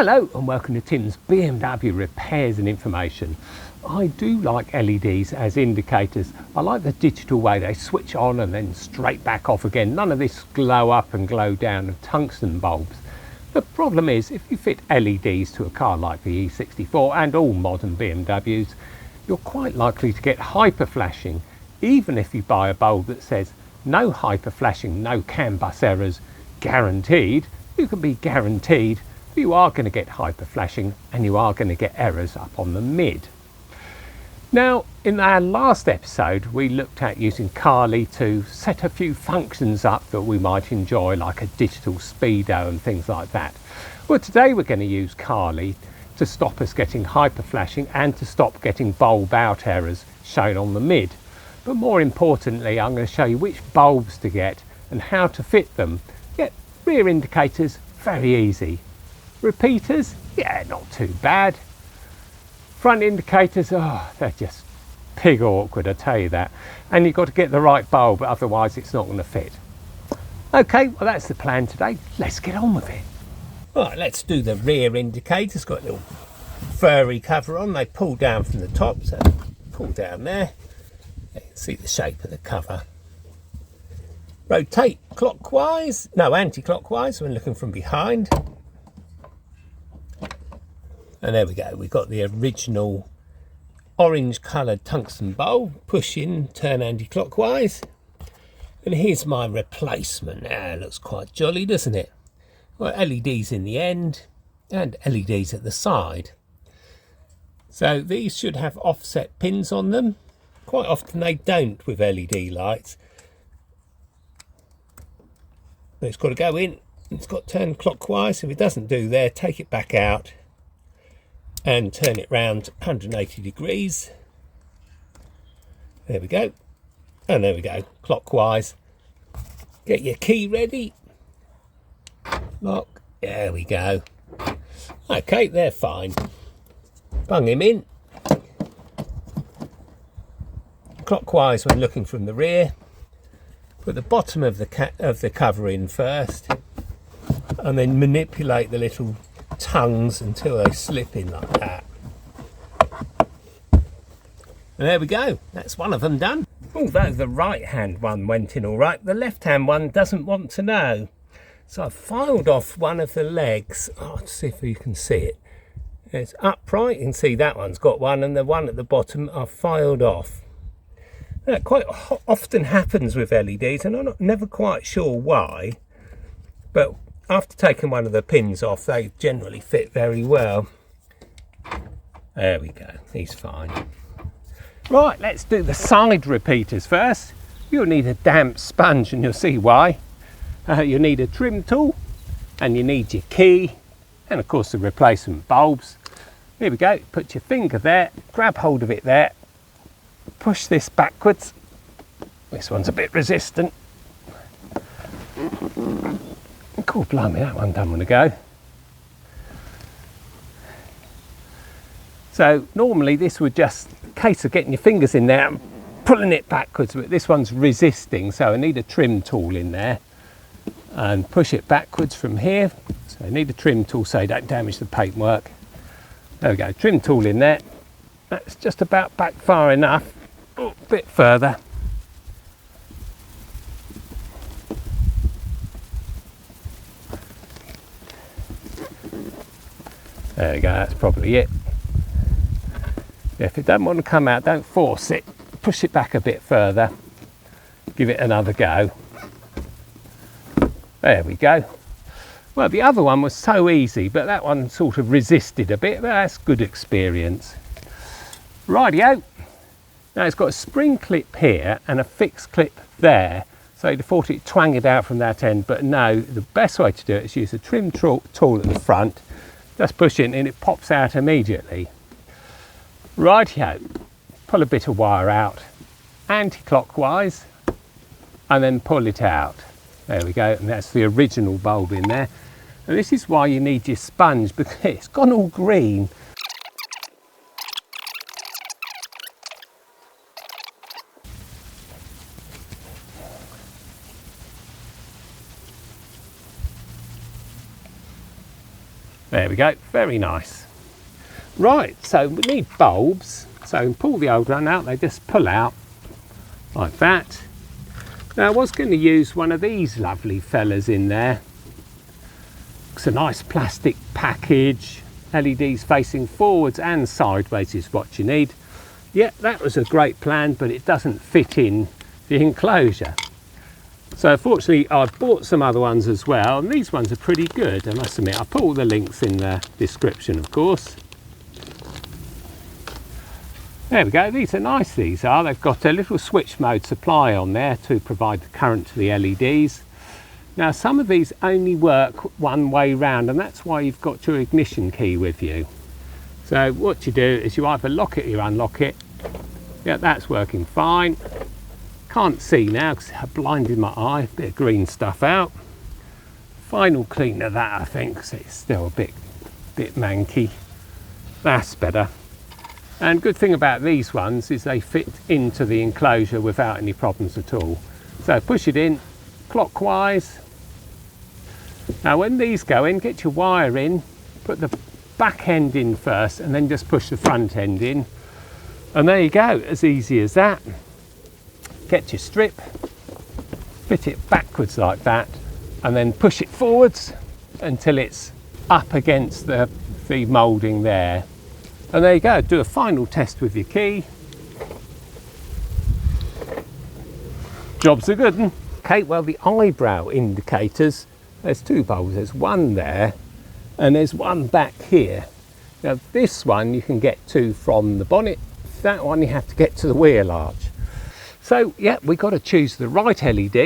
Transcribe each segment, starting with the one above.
Hello and welcome to Tim's BMW Repairs and Information. I do like LEDs as indicators. I like the digital way they switch on and then straight back off again. None of this glow up and glow down of tungsten bulbs. The problem is if you fit LEDs to a car like the E64 and all modern BMWs, you're quite likely to get hyperflashing, even if you buy a bulb that says no hyperflashing, no CAN bus errors, guaranteed. You can be guaranteed. You are going to get hyperflashing and you are going to get errors up on the mid. Now, in our last episode, we looked at using Carly to set a few functions up that we might enjoy, like a digital speedo and things like that. Well, today we're going to use Carly to stop us getting hyperflashing and to stop getting bulb out errors shown on the mid. But more importantly, I'm going to show you which bulbs to get and how to fit them. Get rear indicators, very easy. Repeaters, yeah, not too bad. Front indicators, oh, they're just pig awkward, I tell you that. And you've got to get the right bulb, otherwise it's not going to fit. Okay, well that's the plan today. Let's get on with it. Right, let's do the rear indicators. Got a little furry cover on. They pull down from the top, so pull down there. You can see the shape of the cover. Rotate clockwise, no, anti-clockwise when looking from behind. And there we go, we've got the original orange coloured tungsten bulb. Push in, turn anti-clockwise. And here's my replacement. It looks quite jolly, doesn't it? Well, LEDs in the end and LEDs at the side. So these should have offset pins on them. Quite often they don't with LED lights. But it's got to go in. It's got to turn clockwise. If it doesn't do there, take it back out and turn it round 180 degrees. There we go. And there we go, clockwise. Get your key ready. Lock. There we go. Okay, they're fine. Bung him in. Clockwise when looking from the rear. Put the bottom of the cover in first, and then manipulate the little tongues until they slip in like that. And there we go, that's one of them done. Although the right hand one went in all right, the left hand one doesn't want to know. So I've filed off one of the legs. Oh, let's see if you can see it. It's upright, you can see that one's got one, and the one at the bottom I've filed off. That quite often happens with LEDs, and I'm never quite sure why, but after taking one of the pins off, they generally fit very well. There we go, he's fine. Right, let's do the side repeaters first. You'll need a damp sponge, and you'll see why. You'll need a trim tool, and you need your key, and of course the replacement bulbs. Here we go, put your finger there, grab hold of it there, push this backwards. This one's a bit resistant. Cool, blimey, that one don't want to go. So normally this would just, a case of getting your fingers in there and pulling it backwards, but this one's resisting, so I need a trim tool in there and push it backwards from here. So I need a trim tool so you don't damage the paintwork. There we go, trim tool in there. That's just about back far enough. Oh, a bit further. There we go, that's probably it. If it doesn't want to come out, don't force it. Push it back a bit further. Give it another go. There we go. Well, the other one was so easy, but that one sort of resisted a bit, but that's good experience. Rightio. Now it's got a spring clip here and a fixed clip there. So you'd have thought it twang it out from that end, but no, the best way to do it is use a trim tool at the front. Just push it and it pops out immediately. Rightio, pull a bit of wire out, anti-clockwise, and then pull it out. There we go, and that's the original bulb in there. And this is why you need your sponge, because it's gone all green. There we go, very nice. Right, so we need bulbs. So pull the old one out, they just pull out like that. Now I was going to use one of these lovely fellas in there. It's a nice plastic package. LEDs facing forwards and sideways is what you need. Yeah, that was a great plan, but it doesn't fit in the enclosure. So fortunately I bought some other ones as well, and these ones are pretty good, I must admit. I'll put all the links in the description, of course. There we go, these are nice, these are. They've got a little switch mode supply on there to provide the current to the LEDs. Now some of these only work one way round, and that's why you've got your ignition key with you. So what you do is you either lock it or you unlock it. Yeah, that's working fine. Can't see now because I blinded my eye, bit of green stuff out. Final clean of that, I think, because it's still a bit manky. That's better. And good thing about these ones is they fit into the enclosure without any problems at all. So push it in clockwise. Now when these go in, get your wire in, put the back end in first and then just push the front end in. And there you go, as easy as that. Get your strip, fit it backwards like that, and then push it forwards until it's up against the moulding there. And there you go, do a final test with your key. Job's a good one. Okay, well the eyebrow indicators, there's two bulbs, there's one there and there's one back here. Now this one you can get to from the bonnet, that one you have to get to the wheel arch. So yeah, we've got to choose the right LED,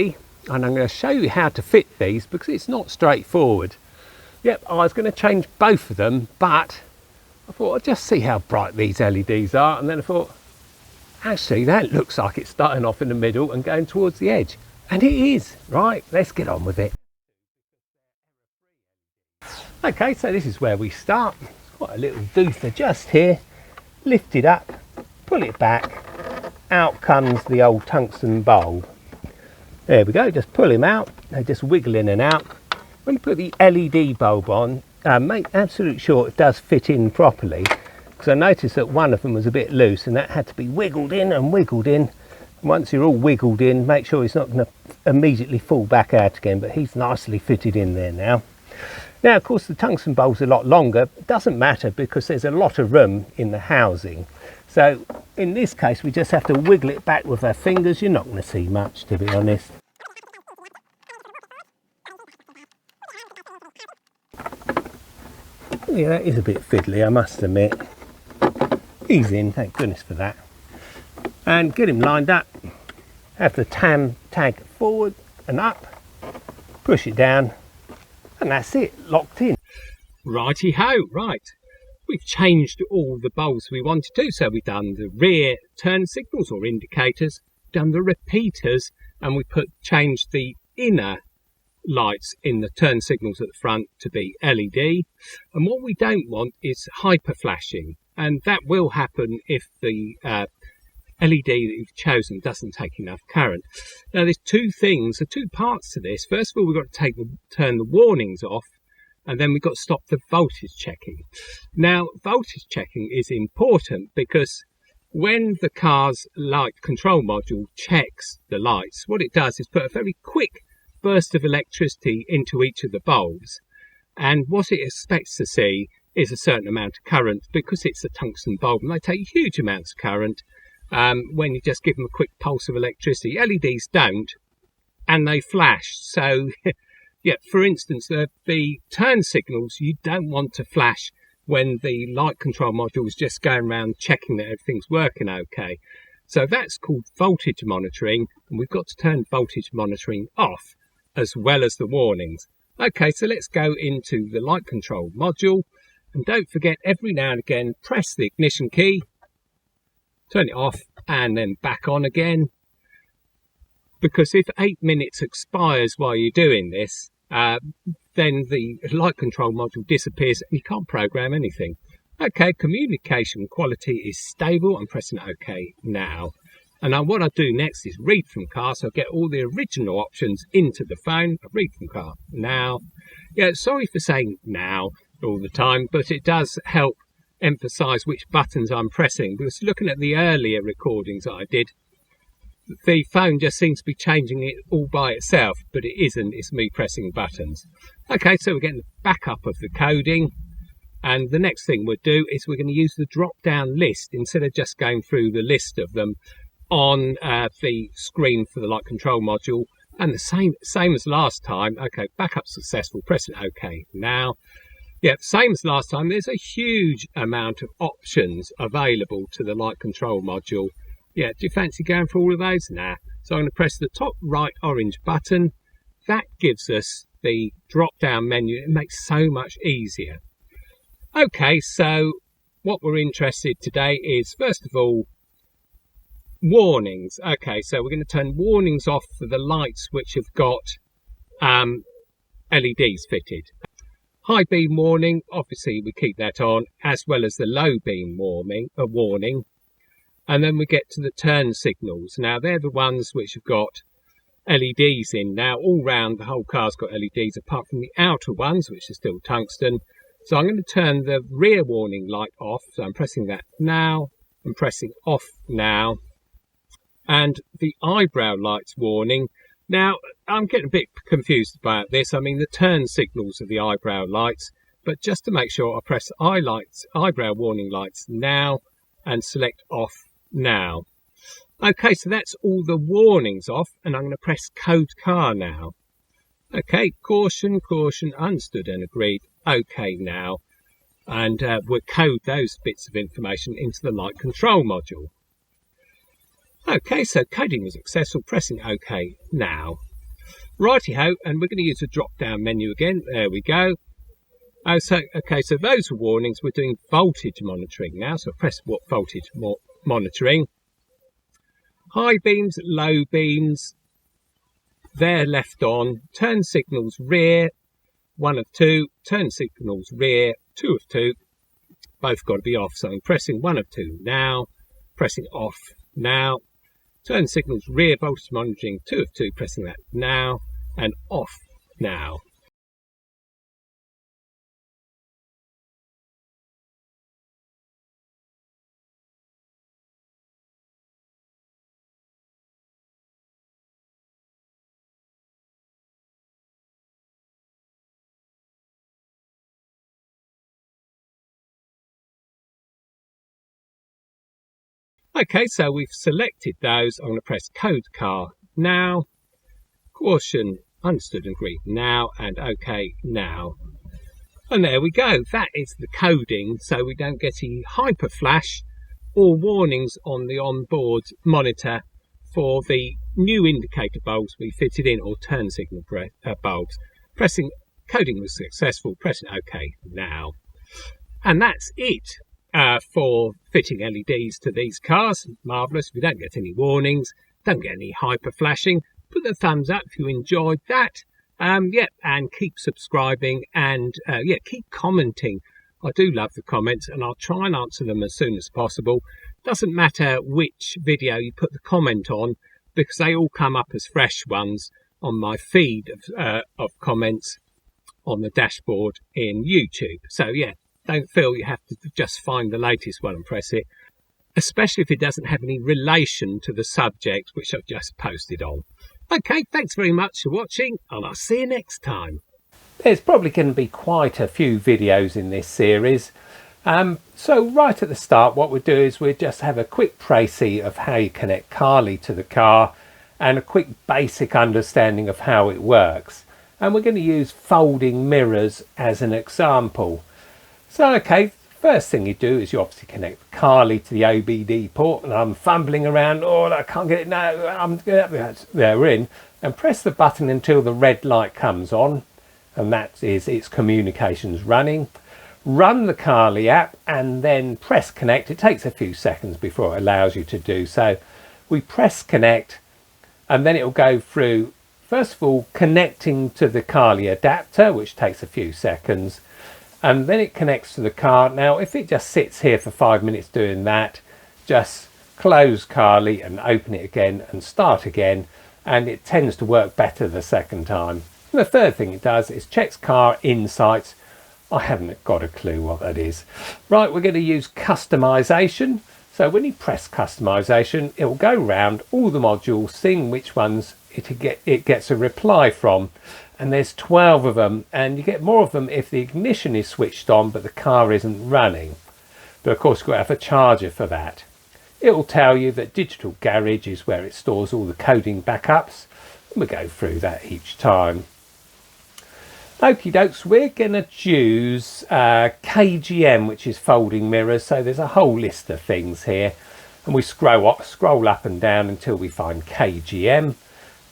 and I'm going to show you how to fit these because it's not straightforward. Yep, I was going to change both of them, but I thought I'd just see how bright these LEDs are, and then I thought, actually that looks like it's starting off in the middle and going towards the edge. And it is. Right, let's get on with it. Okay, so this is where we start. Quite a little doother just here. Lift it up, pull it back, out comes the old tungsten bulb. There we go, just pull him out, they just wiggle in and out. When you put the LED bulb on, make absolutely sure it does fit in properly, because I noticed that one of them was a bit loose and that had to be wiggled in and wiggled in. Once you're all wiggled in, make sure it's not going to immediately fall back out again, but he's nicely fitted in there now. Now of course the tungsten bulb's a lot longer. It doesn't matter because there's a lot of room in the housing. So in this case we just have to wiggle it back with our fingers. You're not going to see much, to be honest. Yeah, that is a bit fiddly, I must admit. He's in, thank goodness for that. And get him lined up. Have the tag forward and up. Push it down. And that's it, locked in. Righty-ho, right. We've changed all the bulbs we wanted to. So we've done the rear turn signals or indicators, done the repeaters, and we changed the inner lights in the turn signals at the front to be LED. And what we don't want is hyperflashing, and that will happen if the LED that you've chosen doesn't take enough current. Now there's two parts to this. First of all, we've got to turn the warnings off, and then we've got to stop the voltage checking. Now voltage checking is important because when the car's light control module checks the lights, what it does is put a very quick burst of electricity into each of the bulbs, and what it expects to see is a certain amount of current because it's a tungsten bulb and they take huge amounts of current when you just give them a quick pulse of electricity. LEDs don't, and they flash. So yeah, for instance, the turn signals you don't want to flash when the light control module is just going around checking that everything's working okay. So that's called voltage monitoring, and we've got to turn voltage monitoring off as well as the warnings. Okay, so let's go into the light control module, and don't forget every now and again press the ignition key, turn it off and then back on again, because if 8 minutes expires while you're doing this, then the light control module disappears and you can't program anything. Okay, communication quality is stable. I'm pressing OK now. And now what I do next is read from car, so I get all the original options into the phone. I read from car now. Yeah, sorry for saying now. all the time, but it does help emphasize which buttons I'm pressing, because looking at the earlier recordings that I did, the phone just seems to be changing it all by itself, but it isn't, it's me pressing buttons. Okay, so we're getting the backup of the coding, and the next thing we'll do is we're going to use the drop down list instead of just going through the list of them on the screen for the light control module. And the same as last time. Okay, backup successful, pressing OK now. Yeah, same as last time, there's a huge amount of options available to the light control module. Yeah, do you fancy going for all of those? Nah. So I'm going to press the top right orange button. That gives us the drop down menu. It makes so much easier. Okay, so what we're interested today is, first of all, warnings. Okay, so we're going to turn warnings off for the lights which have got LEDs fitted. High beam warning, obviously we keep that on, as well as the low beam warning. And then we get to the turn signals. Now they're the ones which have got LEDs in. Now all round the whole car's got LEDs apart from the outer ones, which are still tungsten. So I'm going to turn the rear warning light off. So I'm pressing that now. I'm pressing off now. And the eyebrow lights warning. Now I'm getting a bit confused about this. I mean, the turn signals are the eyebrow lights, but just to make sure, I press eyebrow warning lights now and select off now. Okay, so that's all the warnings off, and I'm going to press code car now. Okay, caution, caution, understood and agreed. Okay now, and we'll code those bits of information into the light control module. Okay, so coding was successful, pressing OK now. Righty-ho, and we're going to use the drop-down menu again. There we go. Okay, so those were warnings. We're doing voltage monitoring now, so press voltage monitoring. High beams, low beams, they're left on. Turn signals rear, 1 of 2. Turn signals rear, 2 of 2. Both got to be off, so I'm pressing 1 of 2 now, pressing off now. Turn signals rear voltage monitoring, 2 of 2, pressing that now, and off now. Okay, so we've selected those. I'm going to press code car now, caution, understood and agreed now, and OK now. And there we go. That is the coding, so we don't get any hyperflash or warnings on the onboard monitor for the new indicator bulbs we fitted in, or turn signal bulbs. Pressing coding was successful, pressing OK now. And that's it. For fitting LEDs to these cars. Marvellous. We don't get any warnings, don't get any hyper flashing. Put the thumbs up if you enjoyed that. And keep subscribing, and keep commenting. I do love the comments, and I'll try and answer them as soon as possible. Doesn't matter which video you put the comment on, because they all come up as fresh ones on my feed of comments on the dashboard in YouTube. So yeah, don't feel you have to just find the latest one and press it, especially if it doesn't have any relation to the subject which I've just posted on. Okay, thanks very much for watching, and I'll see you next time. There's probably going to be quite a few videos in this series. So right at the start, what we'll do is we'll just have a quick précis of how you connect Kali to the car, and a quick basic understanding of how it works. And we're going to use folding mirrors as an example. So okay, first thing you do is you obviously connect Kali to the OBD port, and I'm fumbling around, oh I can't get it now, there we're in, and press the button until the red light comes on, and that is its communications running. Run the Kali app and then press connect. It takes a few seconds before it allows you to do so. We press connect, and then it will go through, first of all, connecting to the Kali adapter, which takes a few seconds. And then it connects to the car. Now if it just sits here for 5 minutes doing that, just close Kali and open it again and start again, and it tends to work better the second time. And the third thing it does is checks car insights I haven't got a clue what that is. Right, we're going to use customization. So when you press customization, it will go round all the modules, seeing which ones it gets a reply from. And there's 12 of them, and you get more of them if the ignition is switched on but the car isn't running. But of course, you've got to have a charger for that. It will tell you that Digital Garage is where it stores all the coding backups. And we go through that each time. Okie dokes, we're going to choose KGM, which is folding mirrors. So there's a whole list of things here. And we scroll up and down until we find KGM.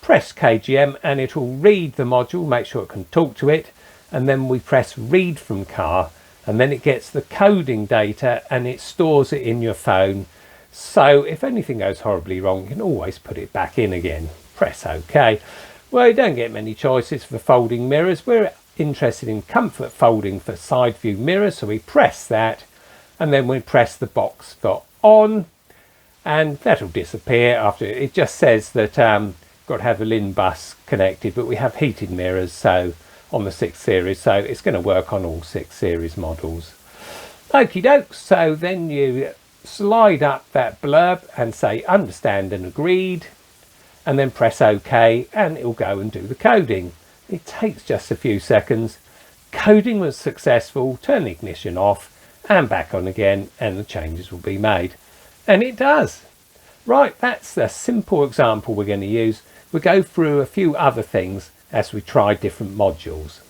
Press KGM and it will read the module, make sure it can talk to it. And then we press read from car. And then it gets the coding data and it stores it in your phone. So if anything goes horribly wrong, you can always put it back in again. Press OK. Well, you don't get many choices for folding mirrors. We're interested in comfort folding for side view mirrors. So we press that and then we press the box for on. And that'll disappear after. It just says that got to have the LIN bus connected, but we have heated mirrors so on the 6 series, so it's going to work on all 6 series models. Okie dokes, so then you slide up that blurb and say understand and agreed, and then press OK and it'll go and do the coding. It takes just a few seconds. Coding was successful, turn the ignition off and back on again and the changes will be made. And it does. Right, that's the simple example we're going to use. We'll go through a few other things as we try different modules.